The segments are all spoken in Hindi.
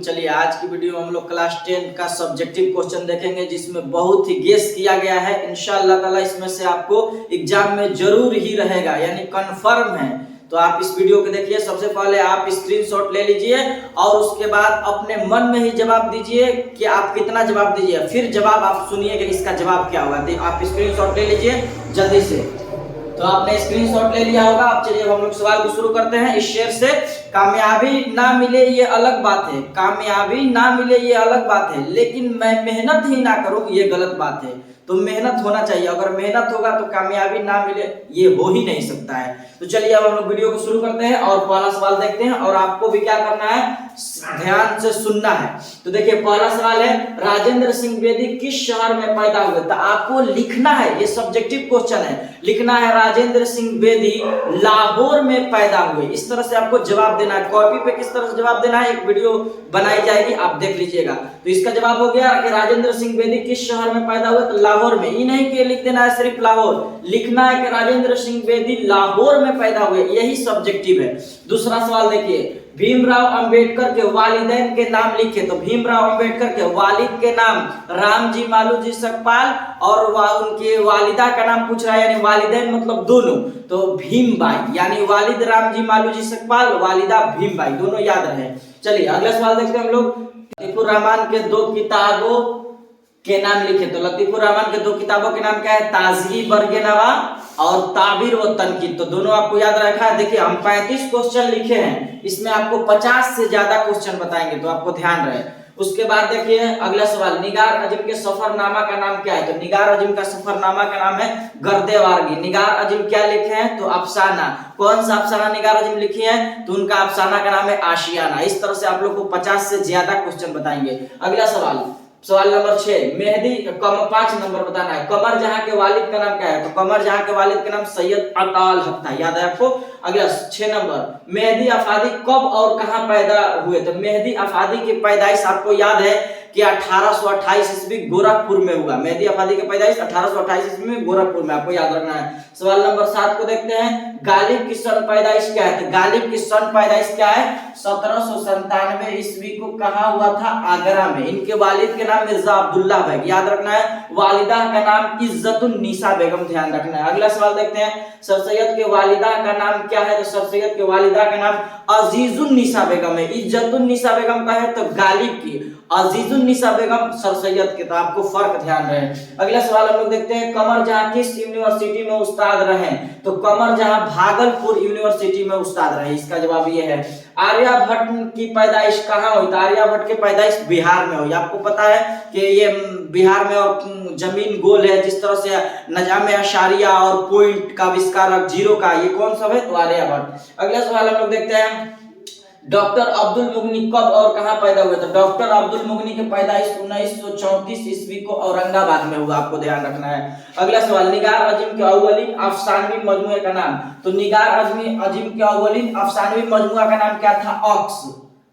चलिए आज की वीडियो में हम लोग क्लास 10 का सब्जेक्टिव क्वेश्चन देखेंगे जिसमें बहुत ही गेस किया गया है। इंशाअल्लाह ताला इसमें से आपको एग्जाम में जरूर ही रहेगा, यानी कंफर्म है। तो आप इस वीडियो को देखिए। सबसे पहले आप स्क्रीनशॉट ले लीजिए और उसके बाद अपने मन में ही जवाब दीजिए कि आप कितना जवाब दीजिए, फिर जवाब आप सुनिए कि इसका जवाब क्या होगा। तो आप स्क्रीनशॉट ले लीजिए जल्दी से। तो आपने स्क्रीनशॉट ले लिया होगा। अब चलिए हम लोग सवाल को शुरू करते हैं। इस शेर से कामयाबी ना मिले ये अलग बात है, कामयाबी ना मिले ये अलग बात है, लेकिन मैं मेहनत ही ना करूं ये गलत बात है। तो मेहनत होना चाहिए, अगर मेहनत होगा तो कामयाबी ना मिले ये हो ही नहीं सकता है। तो चलिए अब हम लोग वीडियो को शुरू करते हैं और पहला सवाल देखते हैं। और आपको भी क्या करना है, ध्यान से सुनना है। तो देखिए पहला सवाल है, राजेंद्र सिंह बेदी किस शहर में पैदा हुए? तो आपको लिखना है, ये सब्जेक्टिव क्वेश्चन है, लिखना है राजेंद्र सिंह बेदी लाहौर में पैदा हुए। इस तरह से आपको जवाब देना है। कॉपी पे किस तरह से जवाब देना है एक वीडियो बनाई जाएगी, आप देख लीजिएगा। तो इसका जवाब हो गया कि राजेंद्र सिंह बेदी किस शहर में पैदा हुए? तो लाहौर में। ये नहीं कि लिख देना है सिर्फ लाहौर, लिखना है कि राजेंद्र सिंह बेदी लाहौर में पैदा हुए, यही सब्जेक्टिव है। दूसरा सवाल देखिए, भीमराव अंबेडकर के वालिदैन के नाम लिखे। तो भीमराव अंबेडकर के वालिद के नाम रामजी मालूजी सकपाल और उनके वालिदा का नाम पूछ रहा है, यानी वालिदैन मतलब दोनों। तो भीमबाई, यानी वालिद रामजी मालूजी सकपाल, वालिदा भीमबाई, दोनों याद रहे। चलिए अगला सवाल देखते हैं हम लोग। लतीफुर रहमान के दो किताबों के नाम लिखे। तो लतीफुर रहमान के दो किताबों के नाम क्या है? ताजगी बरगे नवा और ताबीर व तनकीद। तो दोनों आपको याद रखा है। देखिए हम 35 क्वेश्चन लिखे हैं, इसमें आपको 50 से ज्यादा क्वेश्चन बताएंगे, तो आपको ध्यान रहे। उसके बाद देखिए अगला सवाल, निगार अजम के सफरनामा का नाम क्या है? तो निगार अजम का सफरनामा का नाम है गर्देवारगी। निगार अजम क्या लिखे हैं? तो अफसाना। कौन सा अफसाना निगार अजम लिखी है? तो उनका अफसाना का नाम है आशियाना। इस तरह से आप लोग को 50 से ज्यादा क्वेश्चन बताएंगे। अगला सवाल, सवाल नंबर 6, मेहदी 5 नंबर बताना है। कमर जहां के वालिद का नाम क्या है? तो कमर जहां के वालिद का नाम सैयद अताल हक था, याद है आपको। अगला 6 नंबर, मेहदी अफादी कब और कहां पैदा हुए? तो मेहदी अफादी की पैदाइश आपको याद है कि 1828 ईस्वी गोरखपुर में हुआ। मेहदी अफादी की पैदाइश 1828 ईस्वी में गोरखपुर में, आपको याद रखना है। सवाल नंबर 7 को देखते हैं, गालिब की सन पैदाइश क्या है? तो गालिब की सन पैदाइश क्या है? 1797 ईस्वी को कहा हुआ था? आगरा में। इनके वालिद के नाम मिर्जा अब्दुल्ला बेग, याद रखना है। वालिदा का नाम इज्जतुन्निसा बेगम, ध्यान रखना है। अगला सवाल देखते हैं, सर सैयद के वालिदा का नाम क्या है? तो सर सैयद के वालिदा का नाम अजीजुन्निसा बेगम है। इज्जतुन्निसा बेगम का है तो गालिब की, अजीजुन्निसा बेगम सर सैयद के। तो आपको फर्क ध्यान रहे। अगला सवाल हम लोग देखते हैं, कमर जहां किस यूनिवर्सिटी में उस्ताद रहे? तो कमर जहां भागलपुर यूनिवर्सिटी में उस्ताद रहे। इसका जवाब ये है। आर्यभट्ट की पैदाइश कहाँ हुई? तो आर्यभट्ट की पैदाइश बिहार में हुई। आपको पता है कि ये बिहार में और जमीन गोल है, जिस तरह से नजाम अशारिया और पॉइंट का आविष्कारक जीरो का, ये कौन सा है? तो आर्यभट्ट। अगला सवाल हम लोग देखते हैं, डॉक्टर अब्दुल मुगनी कब और कहां पैदा हुए? तो डॉक्टर अब्दुल मुगनी की पैदाइश 1934 ईस्वी को औरंगाबाद में हुआ, आपको ध्यान रखना है। अगला सवाल, निगार अजीम के अव्वलीन अफसानवी मजमुए का नाम? तो निगार अजीम के अव्वलीन अफसानवी मजमुआ का नाम क्या था? ऑक्स।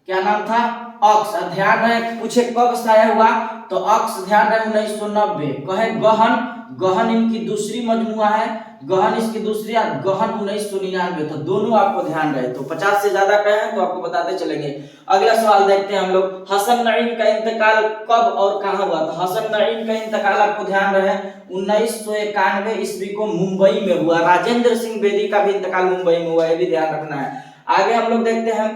क्या नाम था? ऑक्स। ध्यान रहे, पूछे कब शाया हुआ? तो ऑक्स, ध्यान रहे 1990। कहे गहन, गहन इनकी दूसरी मजमुआ है, गहन इसकी दूसरी, और गहन 1999। तो दोनों आपको ध्यान रहे। तो 50 से ज्यादा कहे हैं तो आपको बताते चलेंगे। अगला सवाल देखते हैं हम लोग, हसन नईम का इंतकाल कब और कहां हुआ? तो हसन नईम का इंतकाल आपको ध्यान रहे 1991 ईस्वी को मुंबई में हुआ। राजेंद्र सिंह बेदी का भी इंतकाल मुंबई में हुआ, ये भी ध्यान रखना है। आगे हम लोग देखते हैं,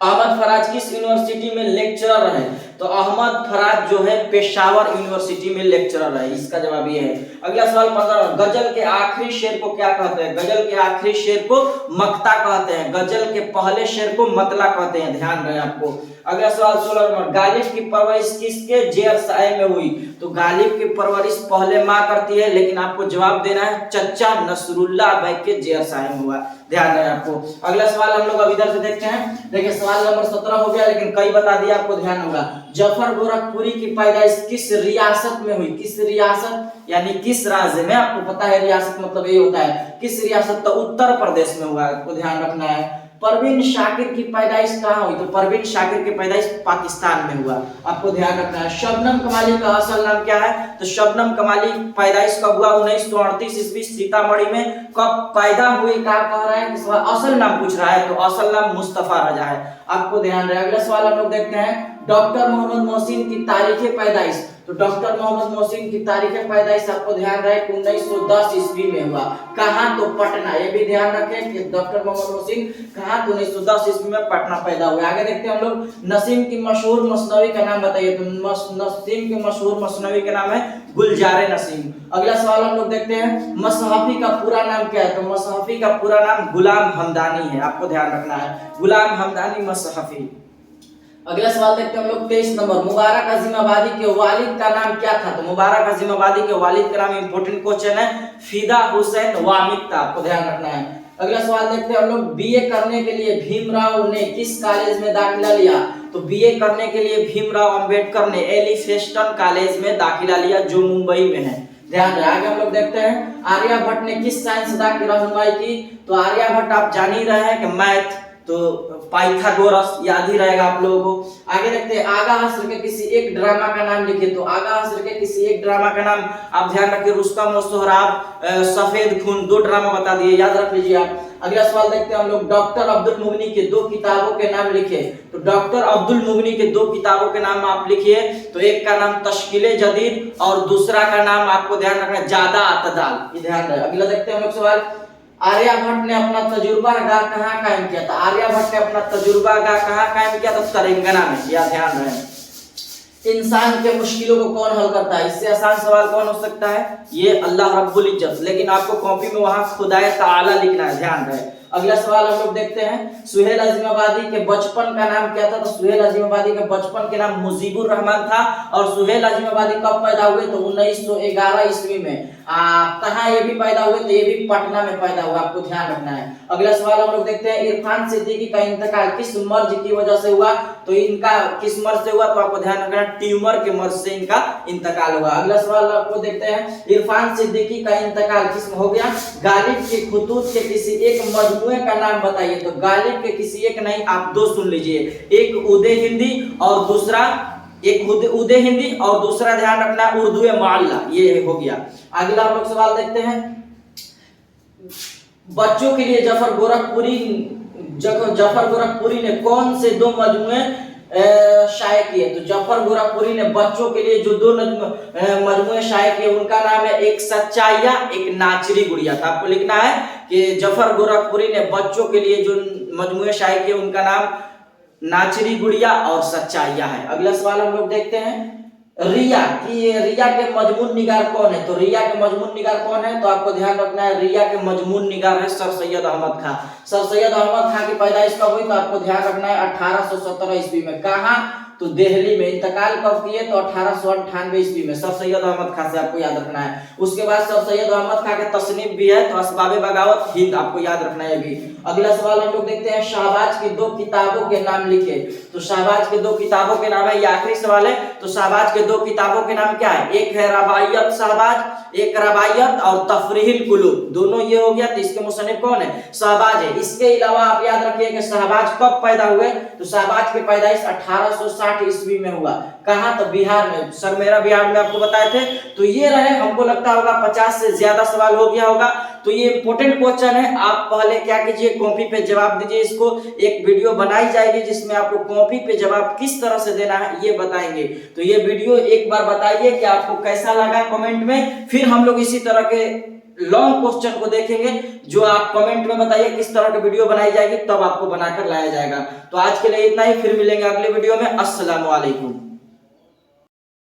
अहमद फराज किस यूनिवर्सिटी में लेक्चरर है? तो अहमद फराज जो है पेशावर यूनिवर्सिटी में लेक्चरर है। इसका जवाब ये है। अगला सवाल 15, गजल के आखिरी शेर को क्या कहते हैं? गजल के आखिरी शेर को मक्ता कहते हैं, गजल के पहले शेर को मतला कहते हैं, ध्यान रहे आपको। अगला सवाल 16 नंबर, गालिब की परवरिश किसके जेर साए में हुई? तो गालिब की परवरिश पहले माँ करती है, लेकिन आपको जवाब देना है चचा नसरुल्लाह बेग के जेर साए में हुआ, ध्यान रहे आपको। अगला सवाल हम लोग अब इधर से देखते हैं। देखिए सवाल नंबर 17 हो गया, लेकिन कई बता दिया, आपको ध्यान होगा। जफर गोरखपुरी की पैदाइश किस रियासत में हुई? किस रियासत, यानी किस राज्य में? आपको पता है रियासत मतलब ये होता है किस रियासत? तो उत्तर प्रदेश में हुआ, आपको ध्यान रखना है। परवीन शाकिर की पैदाइश कहाँ हुई? तो परवीन शाकिर की पैदाइश पाकिस्तान में हुआ, आपको ध्यान रखना है। शबनम कमाली का असल नाम क्या है? तो शबनम कमाली पैदाइश कब हुआ? 1938 ईस्वी सीतामढ़ी में। कब पैदा हुई? क्या कह रहा है? असल नाम पूछ रहा है, तो असल नाम मुस्तफा रजा है, आपको ध्यान रहे। अगला सवाल हम लोग देखते हैं, डॉक्टर मोहम्मद मोहसिन की तारीख पैदाइश। तो डॉक्टर मोहम्मद मोहसिन की तारीख पैदाइश आपको ध्यान रहे 1910 ईस्वी में हुआ। कहां? तो पटना। ये भी ध्यान रखें कि डॉक्टर मोहम्मद मोहसिन कहां? तो 1910 ईस्वी में पटना पैदा हुए। आगे देखते हैं हम लोग, नसीम की मशहूर मसनवी का नाम बताइए। तो नसीम की मशहूर मसनवी का नाम है गुलजारे नसीम। अगला सवाल हम लोग देखते हैं, मसहफी का पूरा नाम क्या है? तो मसहफी का पूरा नाम गुलाम हमदानी है, आपको ध्यान रखना है, गुलाम हमदानी मसहफी। अगला सवाल देखते हैं हम लोग 23 नंबर, मुबारक अजीमाबादी के वालिद का नाम क्या था? तो मुबारक अजीमाबादी के वालिद का नाम इंपॉर्टेंट क्वेश्चन है, फिदा हुसैन वामिद था, आपको ध्यान रखना है। अगला सवाल देखते हैं हम लोग, बीए करने के लिए भीमराव ने किस कॉलेज में दाखिला लिया? तो बीए करने के लिए भीमराव अंबेडकर ने एलिफिंस्टन कॉलेज में दाखिला लिया, जो मुंबई में है, ध्यान रहे। आगे हम लोग देखते हैं, आर्यभट्ट ने किस साइंसदान की रहनुमाई की? तो आर्यभट्ट आप जान ही रहे हैं कि मैथ, तो पाइथागोरस याद ही रहेगा आप लोगों को। आगे देखते हैं, आगा हस्र के किसी एक ड्रामा का नाम लिखिए। तो आगा हस्र के किसी एक ड्रामा का नाम आप ध्यान रखिए, रुस्तम और सोहराब, सफेद खून, 2 ड्रामा बता दिए, याद रख लीजिए आप। अगला सवाल देखते हैं हम लोग, डॉक्टर अब्दुल मुगनी के 2 किताबों के नाम लिखिए। तो डॉक्टर अब्दुल मुगनी के 2 किताबों के नाम आप लिखिए। तो एक का नाम तश्कीले जदीद और दूसरा का नाम आपको ध्यान रखना है जादा अतदाल, ये ध्यान रहे। अगला देखते हैं हम लोग सवाल, आर्यभट्ट ने अपना तजुर्बागाह कहाँ कायम किया था? आर्यभट्ट ने अपना तजुर्बागाह कहाँ कायम किया था? तेलंगाना में, यह ध्यान रहे। इंसान के मुश्किलों को कौन हल करता है? इससे आसान सवाल कौन हो सकता है? ये अल्लाह रब्बुल इज्जत, लेकिन आपको कॉपी में वहां खुदाए ताला लिखना है, ध्यान रहे। अगला सवाल हम लोग देखते हैं, सुहेल अजीमाबादी के बचपन का नाम क्या था? तो सुहेल अजीमाबादी के बचपन के नाम मुजीबुर रहमान था। और सुहेल अजीमाबादी कब पैदा हुए? तो 1911 ईस्वी में। कहाँ ये भी पैदा हुए? तो ये भी पटना में पैदा हुआ, आपको ध्यान रखना है। अगला सवाल हम लोग देखते हैं, इरफान सिद्दीकी का इंतकाल किस मर्ज की वजह से हुआ? तो इनका किस मर्ज से हुआ? तो आपको ध्यान रखना, ट्यूमर के मर्ज से इनका इंतकाल हुआ। अगला सवाल आपको देखते हैं, इरफान सिद्दीकी का इंतकाल किस में हो गया? गालिब के खुतूत के किसी एक मजमूए का नाम बताइए। तो गालिब के किसी एक नहीं, आप 2 सुन लीजिए, एक उदय हिंदी और दूसरा, एक उदय हिंदी और दूसरा ध्यान रखना उर्दू माल्ला, ये हो गया। अगला हम लोग सवाल देखते हैं, बच्चों के लिए जफर गोरखपुरी ने कौन से 2 मजमूए शाये किए? तो जफर गोरखपुरी ने बच्चों के लिए जो 2 मजमूए शाये किए, उनका नाम है एक सच्चाइया, एक नाचरी गुड़िया। था आपको लिखना है कि जफर गोरखपुरी ने बच्चों के लिए जो मजमूए शाये किए, उनका नाम नाचरी गुड़िया और सच्चाइया है। अगला सवाल हम लोग देखते हैं, रिया के मजमून निगार कौन है? तो रिया के मजमून निगार कौन है? तो आपको ध्यान रखना है, रिया के मजमून निगार है सर सैयद अहमद खां। सर सैयद अहमद खां की पैदाइश कब हुई? तो आपको ध्यान रखना है 1817 ईस्वी में। कहां? तो दिल्ली में। इंतकाल कब किए? तो 1898 ईस्वी में, सर सैयद अहमद खां से आपको याद रखना है। उसके बाद सर सैयद अहमद खां के तसनीफ भी है, तो असबाब बगावत हिंद, आपको याद रखना है भी। अगला सवाल हम लोग देखते हैं, शहबाज की 2 किताबों के नाम लिखे। तो शहबाज के 2 किताबों के नाम है, ये आखिरी सवाल है। तो शहबाज के 2 किताबों के नाम क्या है? एक है रबायत शहबाज, एक रबायत और तफरीहुल कुलूब, दोनों ये हो गया। तो इसके मुसन्निफ कौन है? शहबाज है। इसके अलावा आप याद रखिए कि शहबाज कब पैदा हुए? तो शहबाज की पैदाइश 1860 ईस्वी में हुआ। कहां? तो बिहार में। सर मेरा बिहार में आपको बताए थे। तो ये रहे, हमको लगता होगा 50 से ज्यादा सवाल हो गया होगा। तो ये इंपॉर्टेंट क्वेश्चन है, आप पहले क्या कीजिए, कॉपी पे जवाब दीजिए। इसको एक वीडियो बनाई जाएगी जिसमें आपको कॉपी पे जवाब किस तरह से देना है ये बताएंगे। तो ये वीडियो एक बार बताइए कि आपको कैसा लगा कमेंट में, फिर हम लोग इसी तरह के लॉन्ग क्वेश्चन को देखेंगे, जो आप कमेंट में बताइए किस तरह की वीडियो बनाई जाएगी, तब आपको बनाकर लाया जाएगा। तो आज के लिए इतना ही, फिर मिलेंगे अगले वीडियो में। अस्सलाम वालेकुम।